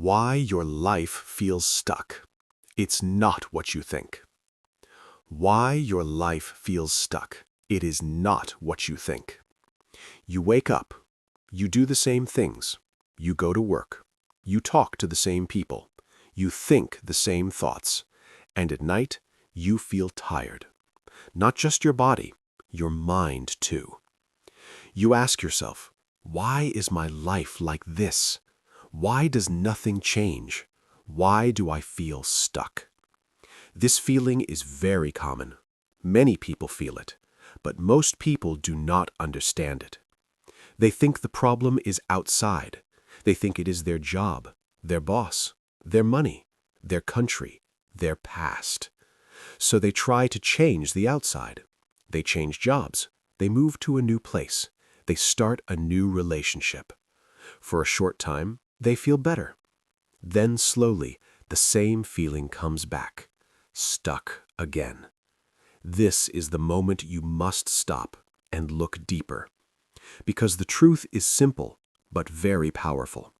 Why your life feels stuck. It's not what you think. Why your life feels stuck. It is not what you think. You wake up. You do the same things. You go to work. You talk to the same people. You think the same thoughts. And at night, you feel tired. Not just your body, your mind too. You ask yourself, why is my life like this? Why does nothing change? Why do I feel stuck? This feeling is very common. Many people feel it, but most people do not understand it. They think the problem is outside. They think it is their job, their boss, their money, their country, their past. So they try to change the outside. They change jobs. They move to a new place. They start a new relationship. For a short time, they feel better. Then slowly, the same feeling comes back. Stuck again. This is the moment you must stop and look deeper. Because the truth is simple, but very powerful.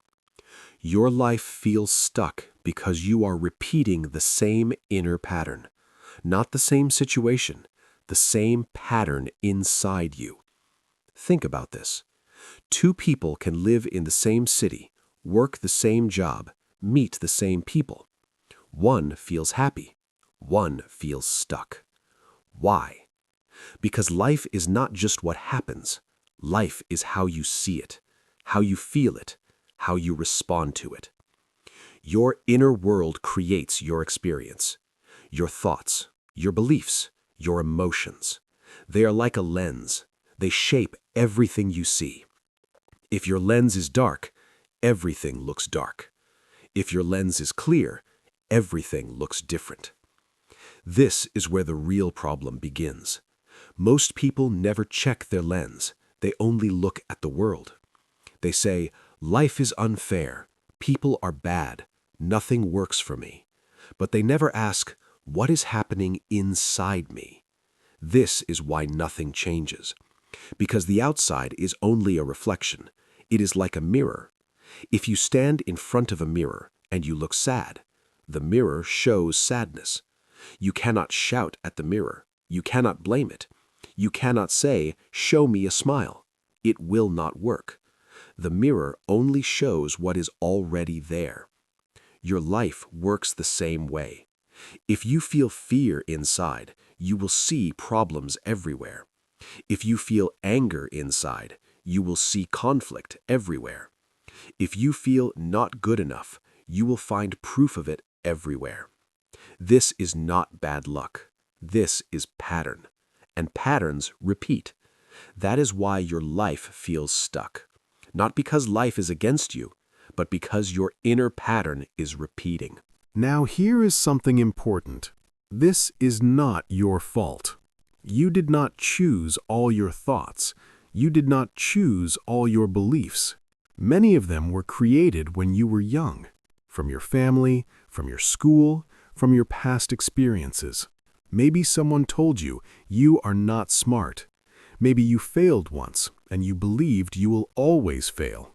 Your life feels stuck because you are repeating the same inner pattern. Not the same situation, the same pattern inside you. Think about this. Two people can live in the same city, work the same job, meet the same people. One feels happy. One feels stuck. Why? Because life is not just what happens. Life is how you see it, how you feel it, how you respond to it. Your inner world creates your experience. Your thoughts, your beliefs, your emotions. They are like a lens. They shape everything you see. If your lens is dark, everything looks dark. If your lens is clear, everything looks different. This is where the real problem begins. Most people never check their lens. They only look at the world. They say, life is unfair. People are bad. Nothing works for me. But they never ask, what is happening inside me? This is why nothing changes. Because the outside is only a reflection. It is like a mirror. If you stand in front of a mirror and you look sad, the mirror shows sadness. You cannot shout at the mirror. You cannot blame it. You cannot say, show me a smile. It will not work. The mirror only shows what is already there. Your life works the same way. If you feel fear inside, you will see problems everywhere. If you feel anger inside, you will see conflict everywhere. If you feel not good enough, you will find proof of it everywhere. This is not bad luck. This is pattern. And patterns repeat. That is why your life feels stuck. Not because life is against you, but because your inner pattern is repeating. Now here is something important. This is not your fault. You did not choose all your thoughts. You did not choose all your beliefs. Many of them were created when you were young, from your family, from your school, from your past experiences. Maybe someone told you you are not smart. Maybe you failed once and you believed you will always fail.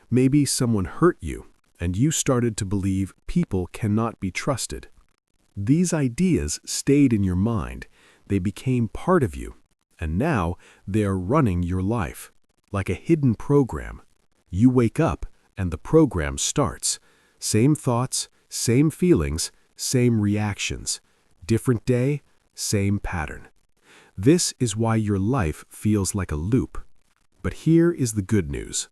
Maybe someone hurt you and you started to believe people cannot be trusted. These ideas stayed in your mind. They became part of you, and now they are running your life, like a hidden program. You wake up, and the program starts. Same thoughts, same feelings, same reactions. Different day, same pattern. This is why your life feels like a loop. But here is the good news.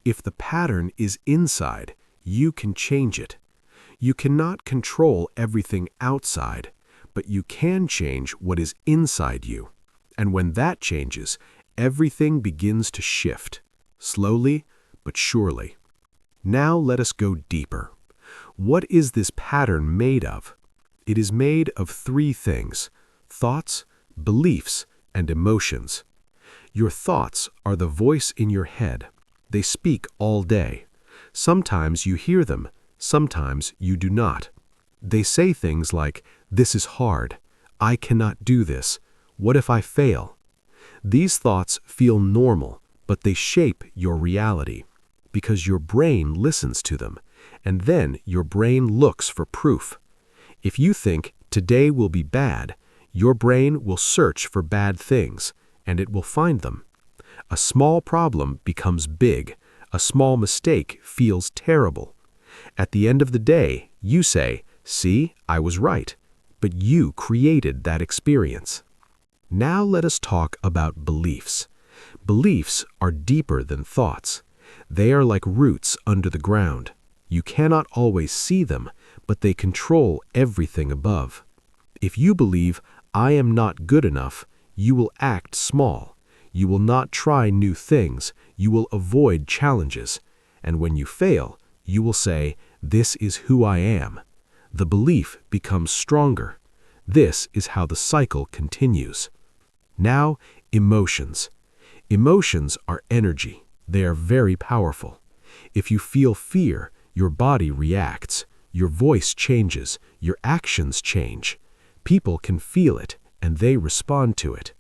If the pattern is inside, you can change it. You cannot control everything outside, but you can change what is inside you. And when that changes, everything begins to shift, slowly but surely. Now let us go deeper. What is this pattern made of? It is made of three things: thoughts, beliefs, and emotions. Your thoughts are the voice in your head. They speak all day. Sometimes you hear them, sometimes you do not. They say things like, this is hard, I cannot do this, what if I fail? These thoughts feel normal, but they shape your reality. Because your brain listens to them. And then your brain looks for proof. If you think today will be bad, your brain will search for bad things, and it will find them. A small problem becomes big. A small mistake feels terrible. At the end of the day, you say, "See, I was right," but you created that experience. Now let us talk about beliefs. Beliefs are deeper than thoughts. They are like roots under the ground. You cannot always see them, but they control everything above. If you believe, "I am not good enough," you will act small. You will not try new things. You will avoid challenges. And when you fail, you will say, "This is who I am." The belief becomes stronger. This is how the cycle continues. Now, emotions. Emotions are energy. They are very powerful. If you feel fear, your body reacts. Your voice changes. Your actions change. People can feel it, and they respond to it.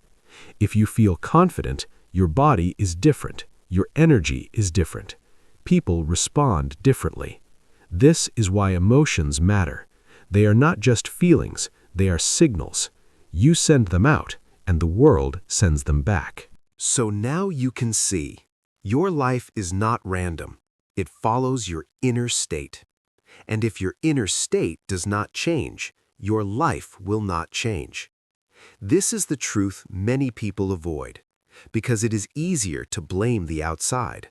If you feel confident, your body is different. Your energy is different. People respond differently. This is why emotions matter. They are not just feelings, they are signals. You send them out, and the world sends them back. So now you can see, your life is not random. It follows your inner state. And if your inner state does not change, your life will not change. This is the truth many people avoid, because it is easier to blame the outside.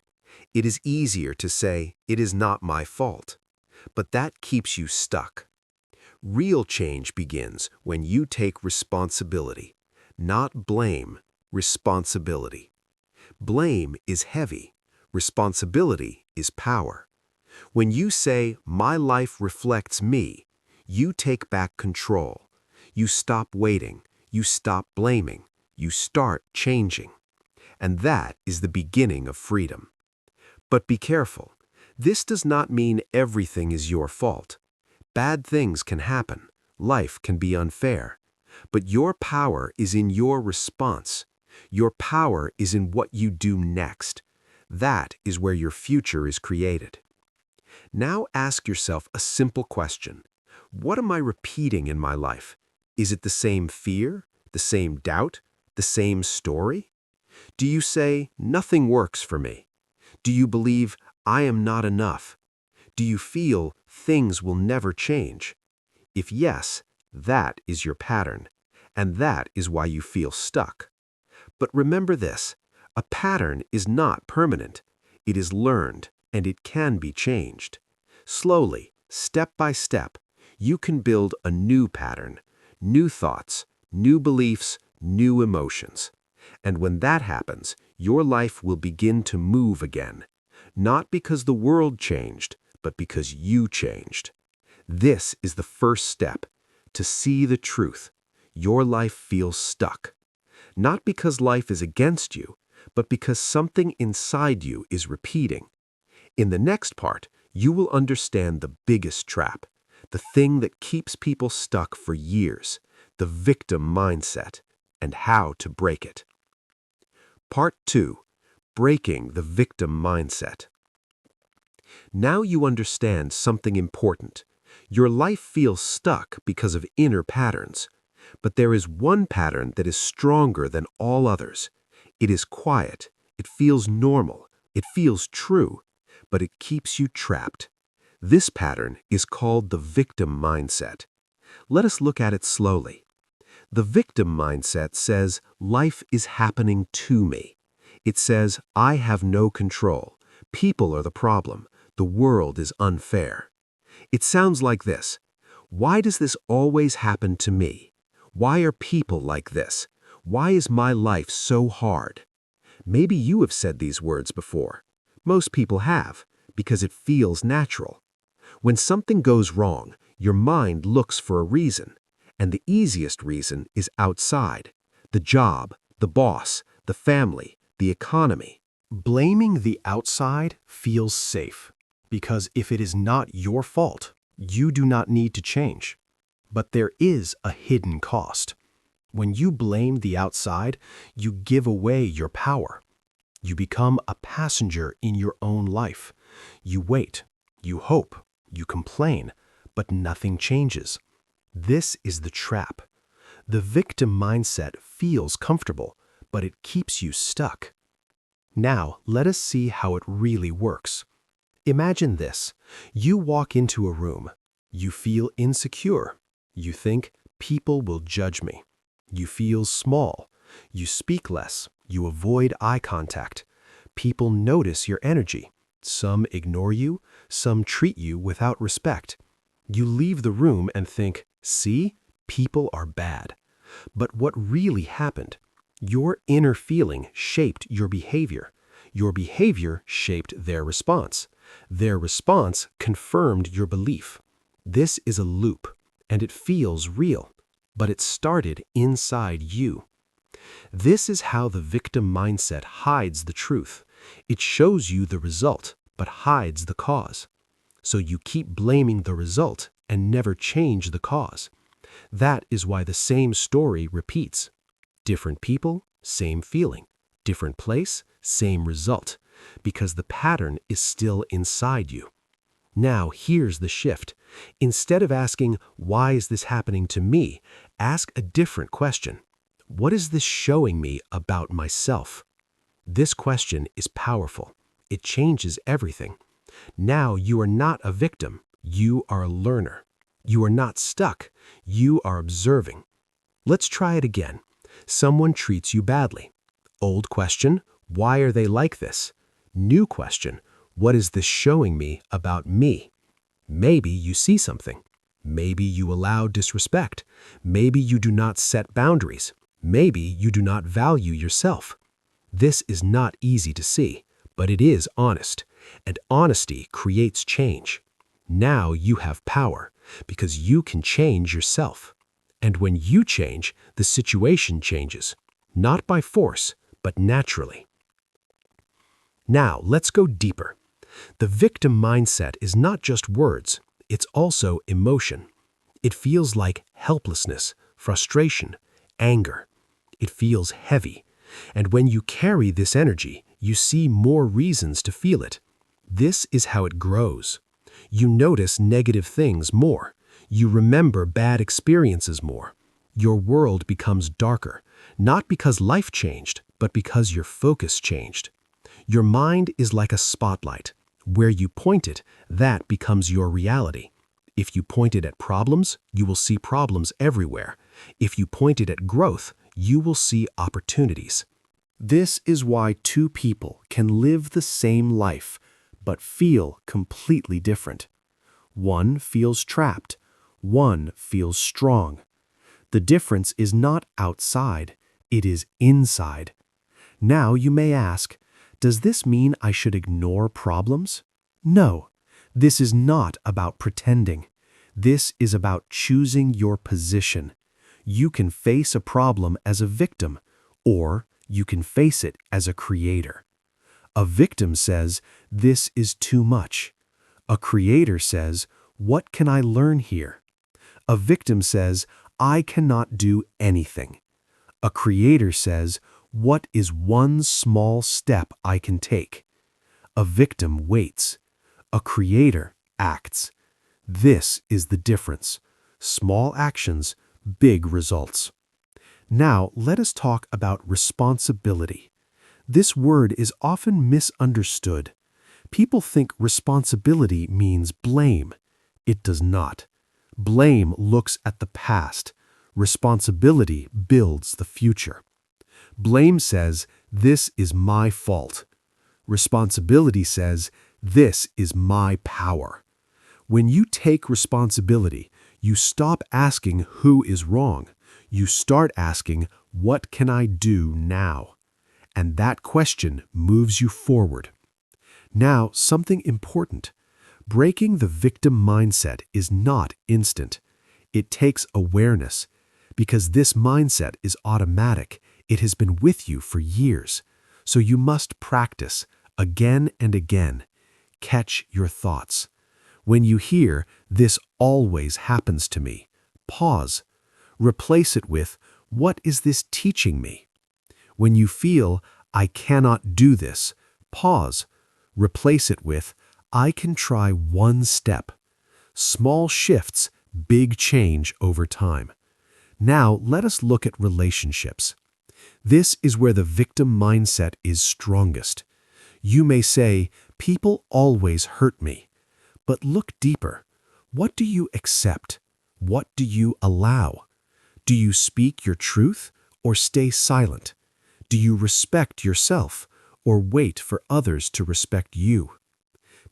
It is easier to say, "It is not my fault." But that keeps you stuck. Real change begins when you take responsibility, not blame, responsibility. Blame is heavy. Responsibility is power. When you say, "My life reflects me," you take back control. You stop waiting. You stop blaming. You start changing. And that is the beginning of freedom. But be careful. This does not mean everything is your fault. Bad things can happen. Life can be unfair. But your power is in your response. Your power is in what you do next. That is where your future is created. Now ask yourself a simple question. What am I repeating in my life? Is it the same fear, the same doubt, the same story? Do you say, "Nothing works for me"? Do you believe, "I am not enough"? Do you feel, "Things will never change"? If yes, that is your pattern, and that is why you feel stuck. But remember this, a pattern is not permanent. It is learned, and it can be changed. Slowly, step by step, you can build a new pattern, new thoughts, new beliefs, new emotions. And when that happens, your life will begin to move again. Not because the world changed, but because you changed. This is the first step, to see the truth. Your life feels stuck. Not because life is against you, but because something inside you is repeating. In the next part, you will understand the biggest trap, the thing that keeps people stuck for years, the victim mindset, and how to break it. Part 2. Breaking the victim mindset. Now you understand something important. Your life feels stuck because of inner patterns. But there is one pattern that is stronger than all others. It is quiet. It feels normal. It feels true. But it keeps you trapped. This pattern is called the victim mindset. Let us look at it slowly. The victim mindset says, "Life is happening to me." It says, "I have no control. People are the problem. The world is unfair." It sounds like this. Why does this always happen to me? Why are people like this? Why is my life so hard? Maybe you have said these words before. Most people have, because it feels natural. When something goes wrong, your mind looks for a reason. And the easiest reason is outside. The job, the boss, the family, the economy. Blaming the outside feels safe, because if it is not your fault, you do not need to change. But there is a hidden cost. When you blame the outside, you give away your power. You become a passenger in your own life. You wait, you hope, You complain, but nothing changes. This is the trap. The victim mindset feels comfortable, but it keeps you stuck. Now, let us see how it really works. Imagine this. You walk into a room. You feel insecure. You think, people will judge me. You feel small. You speak less. You avoid eye contact. People notice your energy. Some ignore you. Some treat you without respect. You leave the room and think, see, people are bad. But what really happened? Your inner feeling shaped your behavior. Your behavior shaped their response. Their response confirmed your belief. This is a loop, and it feels real, but it started inside you. This is how the victim mindset hides the truth. It shows you the result, but hides the cause. So you keep blaming the result and never change the cause. That is why the same story repeats. Different people, same feeling. Different place, same result. Because the pattern is still inside you. Now, here's the shift. Instead of asking, why is this happening to me? Ask a different question. What is this showing me about myself? This question is powerful. It changes everything. Now you are not a victim. You are a learner. You are not stuck. You are observing. Let's try it again. Someone treats you badly. Old question, why are they like this? New question, what is this showing me about me? Maybe you see something. Maybe you allow disrespect. Maybe you do not set boundaries. Maybe you do not value yourself. This is not easy to see, but it is honest, and honesty creates change. Now you have power, because you can change yourself. And when you change, the situation changes, not by force, but naturally. Now, let's go deeper. The victim mindset is not just words, it's also emotion. It feels like helplessness, frustration, anger. It feels heavy. And when you carry this energy, you see more reasons to feel it. This is how it grows. You notice negative things more. You remember bad experiences more. Your world becomes darker, not because life changed, but because your focus changed. Your mind is like a spotlight. Where you point it, that becomes your reality. If you point it at problems, you will see problems everywhere. If you point it at growth, you will see opportunities. This is why two people can live the same life, but feel completely different. One feels trapped. One feels strong. The difference is not outside, it is inside. Now you may ask, does this mean I should ignore problems? No, this is not about pretending. This is about choosing your position. You can face a problem as a victim, or you can face it as a creator. A victim says, this is too much. A creator says, what can I learn here? A victim says, I cannot do anything. A creator says, what is one small step I can take? A victim waits. A creator acts. This is the difference. Small actions, big results. Now, let us talk about responsibility. This word is often misunderstood. People think responsibility means blame. It does not. Blame looks at the past. Responsibility builds the future. Blame says, this is my fault. Responsibility says, this is my power. When you take responsibility, you stop asking who is wrong. You start asking, what can I do now? And that question moves you forward. Now, something important. Breaking the victim mindset is not instant. It takes awareness. Because this mindset is automatic, it has been with you for years. So you must practice again and again. Catch your thoughts. When you hear, this always happens to me, pause. Replace it with, what is this teaching me? When you feel, I cannot do this, pause. Replace it with, I can try one step. Small shifts, big change over time. Now, let us look at relationships. This is where the victim mindset is strongest. You may say, "People always hurt me." But look deeper. What do you accept? What do you allow? Do you speak your truth or stay silent? Do you respect yourself or wait for others to respect you?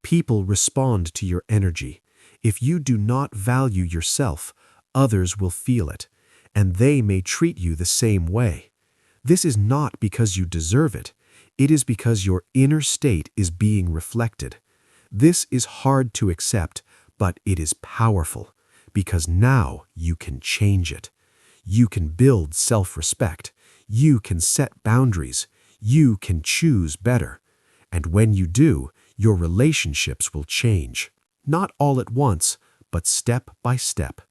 People respond to your energy. If you do not value yourself, others will feel it, and they may treat you the same way. This is not because you deserve it. It is because your inner state is being reflected. This is hard to accept, but it is powerful, because now you can change it. You can build self-respect. You can set boundaries. You can choose better. And when you do, your relationships will change. Not all at once, but step by step.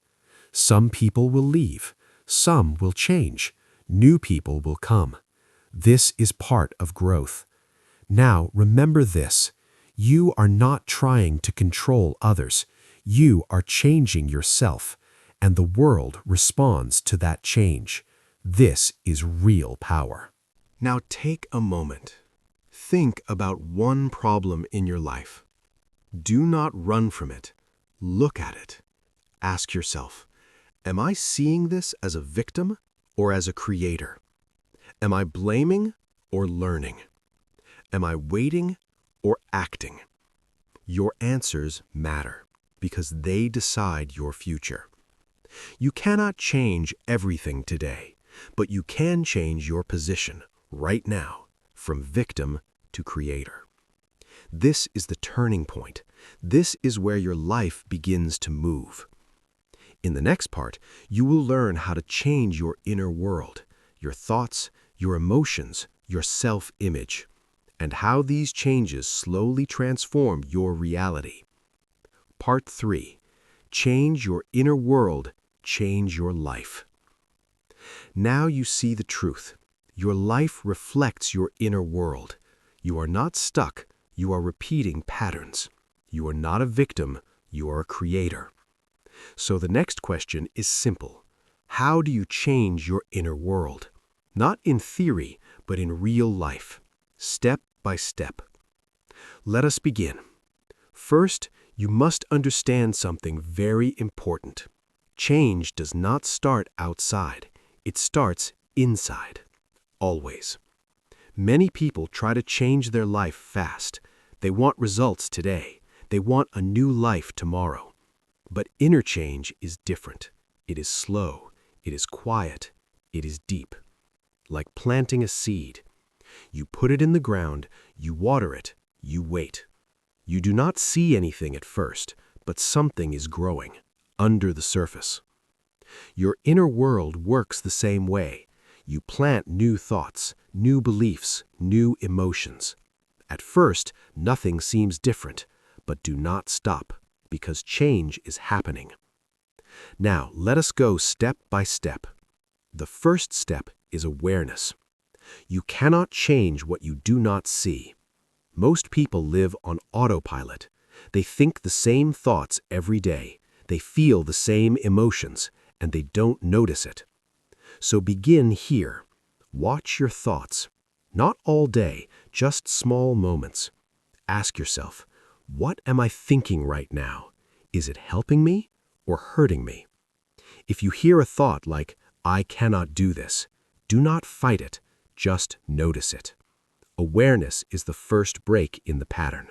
Some people will leave. Some will change. New people will come. This is part of growth. Now, remember this. You are not trying to control others. You are changing yourself, and the world responds to that change. This is real power. Now take a moment. Think about one problem in your life. Do not run from it. Look at it. Ask yourself, am I seeing this as a victim or as a creator? Am I blaming or learning? Am I waiting or acting? Your answers matter because they decide your future. You cannot change everything today, but you can change your position right now from victim to creator. This is the turning point. This is where your life begins to move. In the next part, you will learn how to change your inner world, your thoughts, your emotions, your self-image, and how these changes slowly transform your reality. Part 3. Change your inner world, change your life. Now you see the truth. Your life reflects your inner world. You are not stuck, you are repeating patterns. You are not a victim, you are a creator. So the next question is simple. How do you change your inner world? Not in theory, but in real life, step by step. Let us begin. First, you must understand something very important. Change does not start outside. It starts inside. Always. Many people try to change their life fast. They want results today. They want a new life tomorrow. But inner change is different. It is slow. It is quiet. It is deep. Like planting a seed. You put it in the ground, you water it, you wait. You do not see anything at first, but something is growing under the surface. Your inner world works the same way. You plant new thoughts, new beliefs, new emotions. At first, nothing seems different, but do not stop, because change is happening. Now, let us go step by step. The first step is awareness. You cannot change what you do not see. Most people live on autopilot. They think the same thoughts every day. They feel the same emotions, and they don't notice it. So begin here. Watch your thoughts. Not all day, just small moments. Ask yourself, what am I thinking right now? Is it helping me or hurting me? If you hear a thought like, I cannot do this, do not fight it, just notice it. Awareness is the first break in the pattern.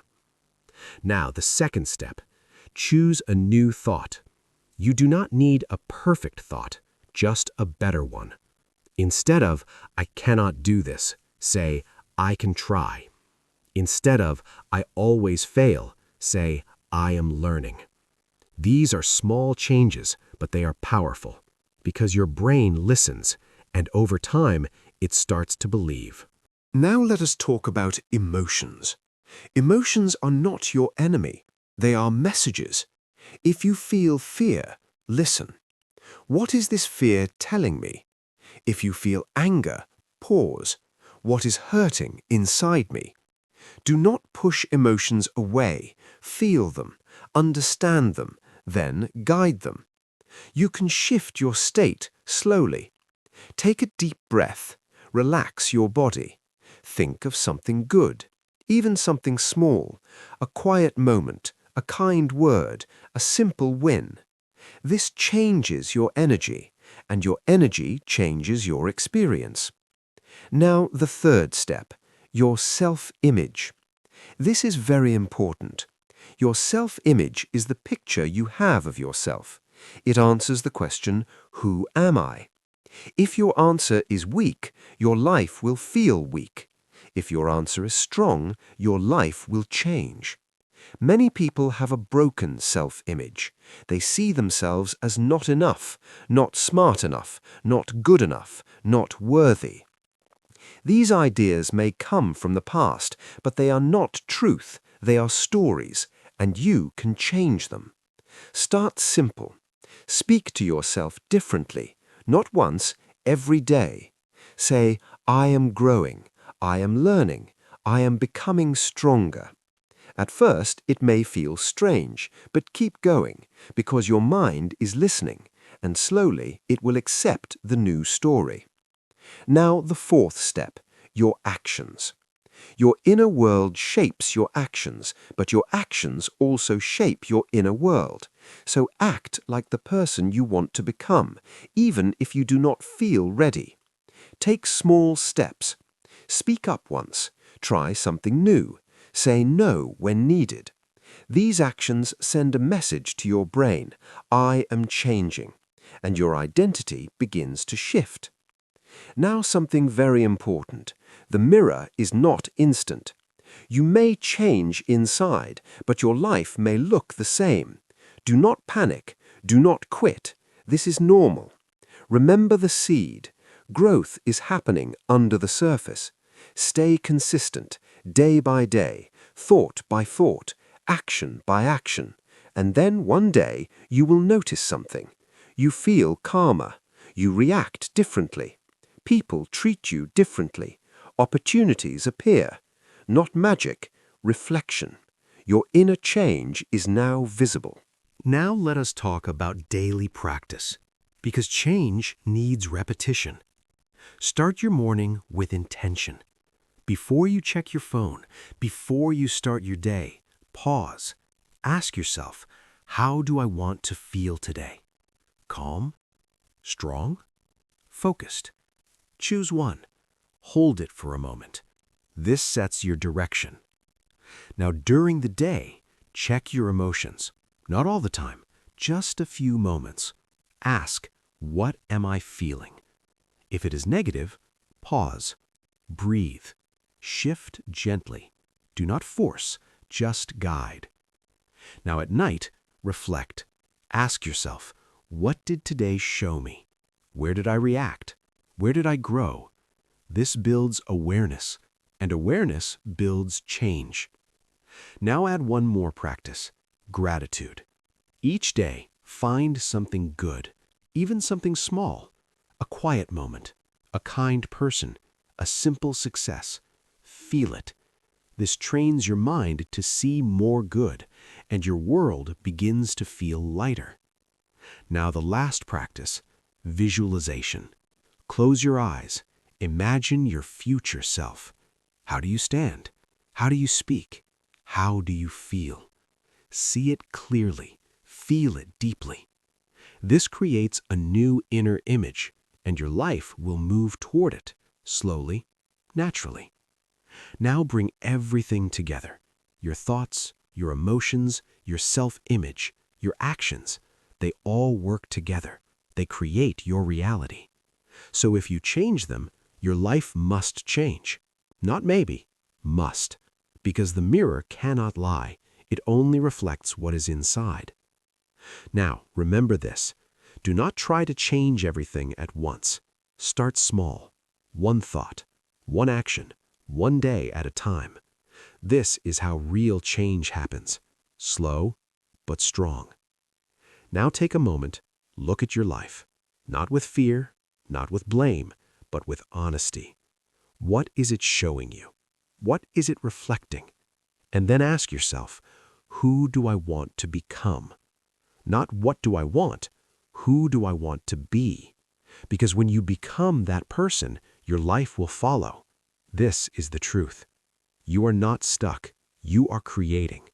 Now, the second step. Choose a new thought. You do not need a perfect thought, just a better one. Instead of, I cannot do this, say, I can try. Instead of, I always fail, say, I am learning. These are small changes, but they are powerful, because your brain listens, and over time, it starts to believe. Now let us talk about emotions. Emotions are not your enemy. They are messages. If you feel fear, listen. What is this fear telling me? If you feel anger, pause. What is hurting inside me? Do not push emotions away. Feel them. Understand them. then guide them. You can shift your state slowly. Take a deep breath, relax your body. Think of something good, even something small, a quiet moment, a kind word, a simple win. This changes your energy, and your energy changes your experience. Now, the third step, your self-image. This is very important. Your self-image is the picture you have of yourself. It answers the question, who am I? If your answer is weak, your life will feel weak. If your answer is strong, your life will change. Many people have a broken self-image. They see themselves as not enough, not smart enough, not good enough, not worthy. These ideas may come from the past, but they are not truth, they are stories, and you can change them. Start simple. Speak to yourself differently, not once, every day. Say, I am growing, I am learning, I am becoming stronger. At first, it may feel strange, but keep going, because your mind is listening, and slowly it will accept the new story. Now, the fourth step, your actions. Your inner world shapes your actions, but your actions also shape your inner world. So act like the person you want to become, even if you do not feel ready. Take small steps. Speak up once. Try something new. Say no when needed. These actions send a message to your brain, I am changing, and your identity begins to shift. Now something very important. The mirror is not instant. You may change inside, but your life may look the same. Do not panic. Do not quit. This is normal. Remember the seed. Growth is happening under the surface. Stay consistent, day by day, thought by thought, action by action, and then one day you will notice something. You feel calmer. You react differently. People treat you differently. Opportunities appear. Not magic, reflection. Your inner change is now visible. Now let us talk about daily practice, because change needs repetition. Start your morning with intention. Before you check your phone, before you start your day, pause. Ask yourself, how do I want to feel today? Calm? Strong? Focused? Choose one. Hold it for a moment. This sets your direction. Now, during the day, check your emotions. Not all the time, just a few moments. Ask, what am I feeling? If it is negative, pause. Breathe. Shift gently. Do not force, just guide. Now at night, reflect. Ask yourself, what did today show me? Where did I react? Where did I grow? This builds awareness, and awareness builds change. Now add one more practice, gratitude. Each day, find something good, even something small, a quiet moment, a kind person, a simple success. Feel it. This trains your mind to see more good, and your world begins to feel lighter. Now the last practice, visualization. Close your eyes. Imagine your future self. How do you stand? How do you speak? How do you feel? See it clearly. Feel it deeply. This creates a new inner image, and your life will move toward it, slowly, naturally. Now bring everything together. Your thoughts, your emotions, your self-image, your actions. They all work together. They create your reality. So if you change them, your life must change. Not maybe, must. Because the mirror cannot lie. It only reflects what is inside. Now, remember this. Do not try to change everything at once. Start small. One thought, one action, one day at a time. This is how real change happens. Slow, but strong. Now take a moment, look at your life. Not with fear, not with blame, but with honesty. What is it showing you? What is it reflecting? And then ask yourself, who do I want to become? Not what do I want? Who do I want to be? Because when you become that person, your life will follow. This is the truth. You are not stuck. You are creating.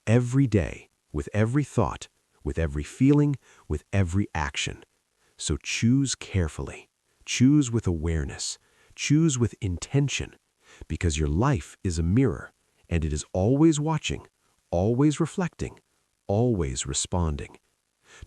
Every day, with every thought, with every feeling, with every action. So choose carefully. Choose with awareness. Choose with intention. Because your life is a mirror, and it is always watching, always reflecting, always responding.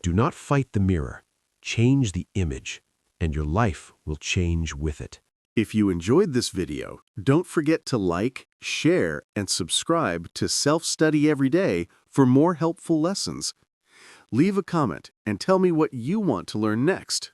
Do not fight the mirror. Change the image, and your life will change with it. If you enjoyed this video, don't forget to like, share, and subscribe to Self-Study Every Day for more helpful lessons. Leave a comment and tell me what you want to learn next.